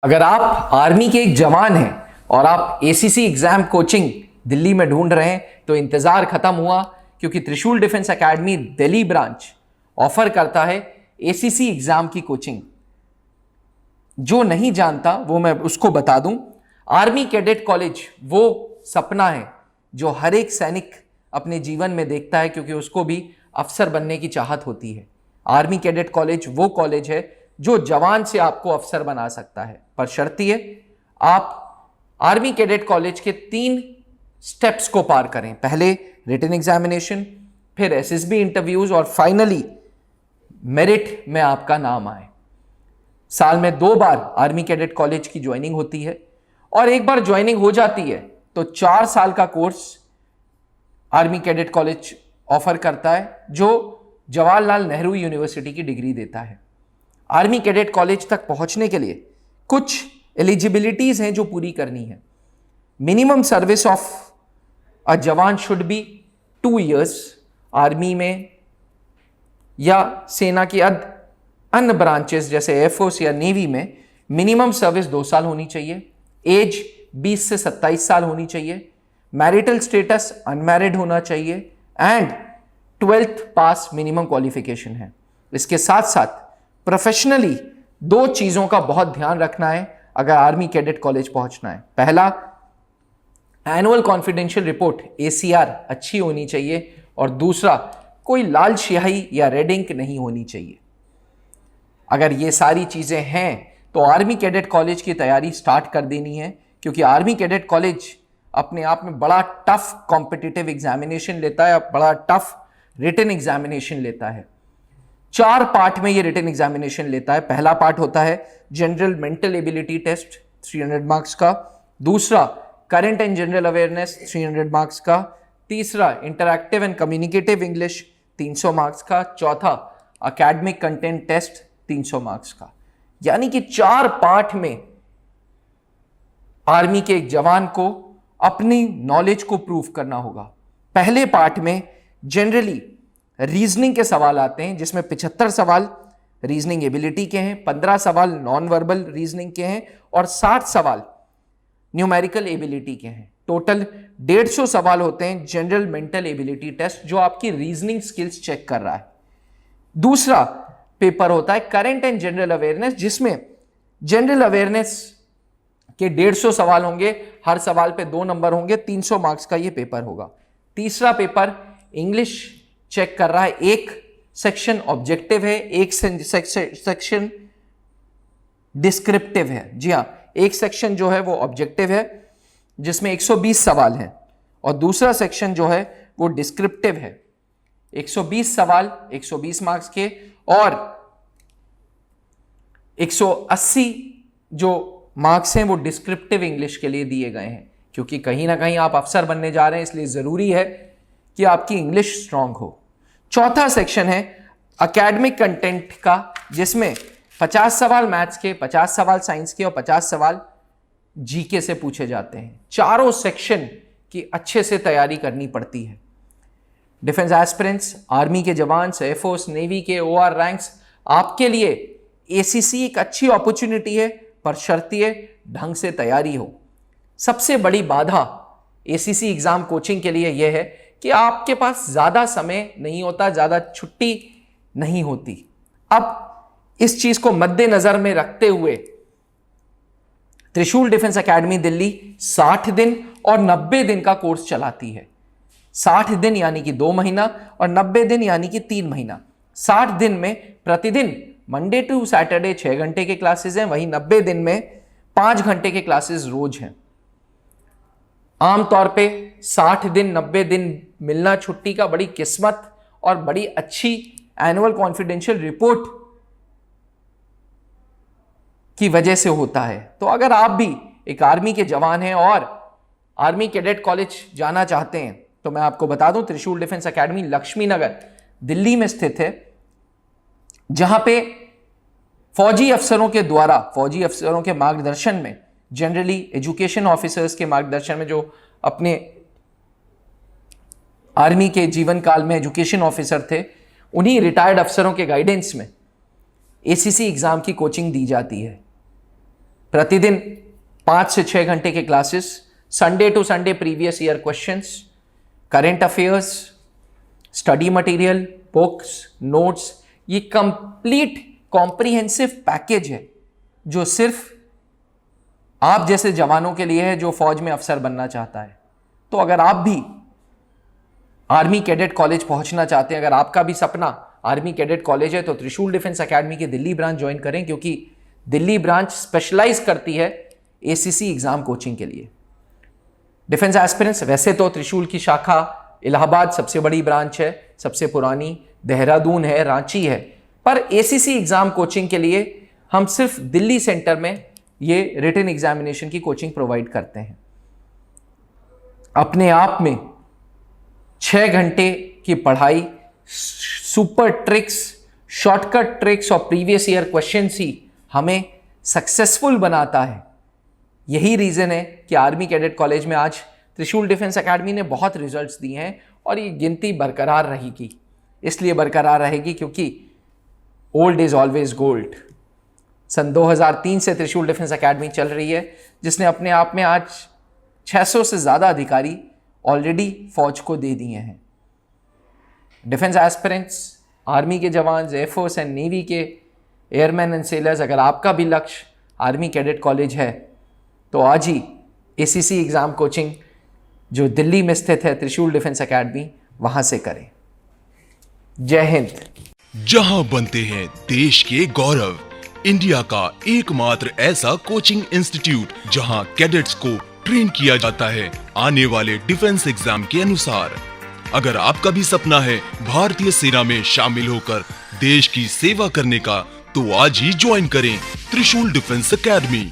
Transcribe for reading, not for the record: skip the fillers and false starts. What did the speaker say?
अगर आप आर्मी के एक जवान हैं और आप एसीसी एग्जाम कोचिंग दिल्ली में ढूंढ रहे हैं तो इंतजार खत्म हुआ, क्योंकि त्रिशूल defence academy Delhi branch offer करता है एसीसी एग्जाम की कोचिंग। जो नहीं जानता वो मैं उसको बता दूं, आर्मी कैडेट कॉलेज वो सपना है जो हर एक सैनिक अपने जीवन में देखता है, क्योंकि उसको भी अफसर बनने की चाहत होती है। आर्मी कैडेट कॉलेज वो कॉलेज है जो जवान से आपको अफसर बना सकता है, पर शर्तिए आप आर्मी कैडेट कॉलेज के 3 स्टेप्स को पार करें। पहले रिटन एग्जामिनेशन, फिर एसएसबी इंटरव्यूज और फाइनली मेरिट में आपका नाम आए। साल में 2 बार आर्मी कैडेट कॉलेज की ज्वाइनिंग होती है और एक बार ज्वाइनिंग हो जाती है तो 4 साल का course army cadet college offer करता है, जो जवाहरलाल नेहरू यूनिवर्सिटी की डिग्री देता है। आर्मी कैडेट कॉलेज तक पहुंचने के लिए कुछ एलिजिबिलिटीज हैं जो पूरी करनी है। मिनिमम सर्विस ऑफ अ जवान शुड बी 2 years आर्मी में या सेना की अन्य ब्रांचेस जैसे एयरफोर्स या नेवी में मिनिमम सर्विस 2 साल होनी चाहिए। एज 20 से 27 साल होनी चाहिए। मैरिटल स्टेटस अनमैरिड होना चाहिए and 12th pass minimum qualification है। इसके साथ साथ प्रोफेशनली 2 चीजों का बहुत ध्यान रखना है अगर आर्मी कैडेट कॉलेज पहुंचना है। पहला, एनुअल कॉन्फिडेंशियल रिपोर्ट ACR अच्छी होनी चाहिए और दूसरा, कोई लाल स्याही या रेड इंक नहीं होनी चाहिए। अगर ये सारी चीजें हैं तो आर्मी कैडेट कॉलेज की तैयारी स्टार्ट कर देनी है, क्योंकि आर्मी कैडेट कॉलेज अपने आप में बड़ा टफ कॉम्पिटिटिव एग्जामिनेशन लेता है, बड़ा टफ रिटन एग्जामिनेशन लेता है। 4 पार्ट में ये रिटन एग्जामिनेशन लेता है। पहला पार्ट होता है general mental ability test 300 marks का, दूसरा current and general awareness 300 marks का, तीसरा interactive and communicative English 300 marks का, चौथा एकेडमिक कंटेंट टेस्ट 300 मार्क्स का। यानी कि 4 पार्ट में आर्मी के एक जवान को अपनी नॉलेज को प्रूव करना होगा। पहले पार्ट में जनरली रीजनिंग के सवाल आते हैं, जिसमें 75 सवाल रीजनिंग एबिलिटी के हैं, 15 सवाल नॉन वर्बल रीजनिंग के हैं और 60 सवाल न्यूमेरिकल एबिलिटी के हैं। टोटल 150 सवाल होते हैं जनरल मेंटल एबिलिटी टेस्ट, जो आपकी रीजनिंग स्किल्स चेक कर रहा है। दूसरा पेपर होता है करंट एंड जनरल अवेयरनेस, जिसमें जनरल अवेयरनेस के 150 सवाल होंगे, हर सवाल पे 2 नंबर होंगे, 300 मार्क्स का ये पेपर होगा। तीसरा पेपर इंग्लिश चेक कर रहा है, एक सेक्शन ऑब्जेक्टिव है, एक सेक्शन डिस्क्रिप्टिव है। जी हाँ, एक सेक्शन जो है वो ऑब्जेक्टिव है जिसमें 120 सवाल हैं और दूसरा सेक्शन जो है वो डिस्क्रिप्टिव है। 120 सवाल 120 मार्क्स के और 180 जो मार्क्स हैं वो डिस्क्रिप्टिव इंग्लिश के लिए दिए गए हैं, क्योंकि कहीं ना कहीं आप अफसर बनने जा रहे हैं, इसलिए जरूरी है कि आपकी इंग्लिश स्ट्रांग हो। चौथा सेक्शन है एकेडमिक कंटेंट का, जिसमें 50 सवाल मैथ्स के, 50 सवाल साइंस के और 50 सवाल जीके से पूछे जाते हैं। चारों सेक्शन की अच्छे से तैयारी करनी पड़ती है। डिफेंस एस्पिरेंट्स, आर्मी के जवान, एयरफोर्स, नेवी के OR रैंक्स, आपके लिए ACC एक अच्छी अपॉर्चुनिटी है, पर शर्तिए ढंग से तैयारी हो। सबसे बड़ी बाधा ACC एग्जाम कोचिंग के लिए यह है कि आपके पास ज्यादा समय नहीं होता, ज्यादा छुट्टी नहीं होती। अब इस चीज को मद्देनजर में रखते हुए त्रिशूल डिफेंस एकेडमी दिल्ली 60 दिन और 90 दिन का कोर्स चलाती है। 60 दिन यानी कि 2 महीना और 90 दिन यानी कि 3 महीना। 60 दिन में प्रतिदिन मंडे टू सैटरडे 6 घंटे के क्लासेस हैं, वहीं 90 दिन में 5 घंटे के क्लासेस रोज हैं। आमतौर पे 60 दिन 90 दिन मिलना छुट्टी का बड़ी किस्मत और बड़ी अच्छी एनुअल कॉन्फिडेंशियल रिपोर्ट की वजह से होता है। तो अगर आप भी एक आर्मी के जवान हैं और आर्मी कैडेट कॉलेज जाना चाहते हैं तो मैं आपको बता दूं, त्रिशूल डिफेंस एकेडमी लक्ष्मी नगर दिल्ली में स्थित है, जहां पे फौजी अफसरों के द्वारा, फौजी अफसरों के मार्गदर्शन में, जनरली एजुकेशन ऑफिसर्स के मार्गदर्शन में, जो अपने आर्मी के जीवन काल में एजुकेशन ऑफिसर थे, उन्हीं रिटायर्ड अफसरों के गाइडेंस में ACC एग्जाम की कोचिंग दी जाती है। प्रतिदिन 5 से 6 घंटे के classes, Sunday to Sunday previous year questions, current affairs, study material, books, notes, ये कंप्लीट कॉम्प्रिहेंसिव पैकेज है जो सिर्फ आप जैसे जवानों के लिए है जो फौज में अफसर बनना चाहता है। तो अगर आप भी आर्मी कैडेट कॉलेज पहुंचना चाहते हैं, अगर आपका भी सपना आर्मी कैडेट कॉलेज है, तो त्रिशूल डिफेंस एकेडमी की दिल्ली ब्रांच ज्वाइन करें, क्योंकि दिल्ली ब्रांच स्पेशलाइज करती है एसीसी एग्जाम कोचिंग के लिए। डिफेंस एस्पिरेंट्स, वैसे तो त्रिशूल की शाखा इलाहाबाद सबसे बड़ी ब्रांच है, सबसे पुरानी, देहरादून है, रांची है, पर एसीसी एग्जाम कोचिंग के लिए हम सिर्फ दिल्ली सेंटर में ये रिटन एग्जामिनेशन की कोचिंग प्रोवाइड करते हैं। अपने आप में 6 घंटे की पढ़ाई, सुपर ट्रिक्स, शॉर्टकट ट्रिक्स और प्रीवियस ईयर क्वेश्चंस ही हमें सक्सेसफुल बनाता है। यही रीजन है कि आर्मी कैडेट कॉलेज में आज त्रिशूल डिफेंस एकेडमी ने बहुत रिजल्ट्स दिए हैं और ये गिनती बरकरार रहेगी। इसलिए बरकरार रहेगी क्योंकि ओल्ड इज ऑलवेज गोल्ड। सन 2003 से त्रिशूल डिफेंस एकेडमी चल रही है, जिसने अपने आप में आज 600 से ज़्यादा अधिकारी ऑलरेडी फौज को दे दिए हैं। डिफेंस एस्पिरेंट्स, आर्मी के जवान, एयरफोर्स एंड नेवी के एयरमैन एंड सेलर्स, अगर आपका भी लक्ष्य आर्मी कैडेट कॉलेज है तो आज ही एसीसी एग्ज़ाम कोचिंग जो दिल्ली में स्थित है त्रिशूल डिफेंस एकेडमी, वहां से करें। जय हिंद। जहां बनते हैं देश के गौरव, इंडिया का एकमात्र ऐसा कोचिंग इंस्टीट्यूट जहां कैडेट्स को ट्रेन किया जाता है आने वाले डिफेंस एग्जाम के अनुसार। अगर आपका भी सपना है भारतीय सेना में शामिल होकर देश की सेवा करने का, तो आज ही ज्वाइन करें त्रिशूल डिफेंस एकेडमी।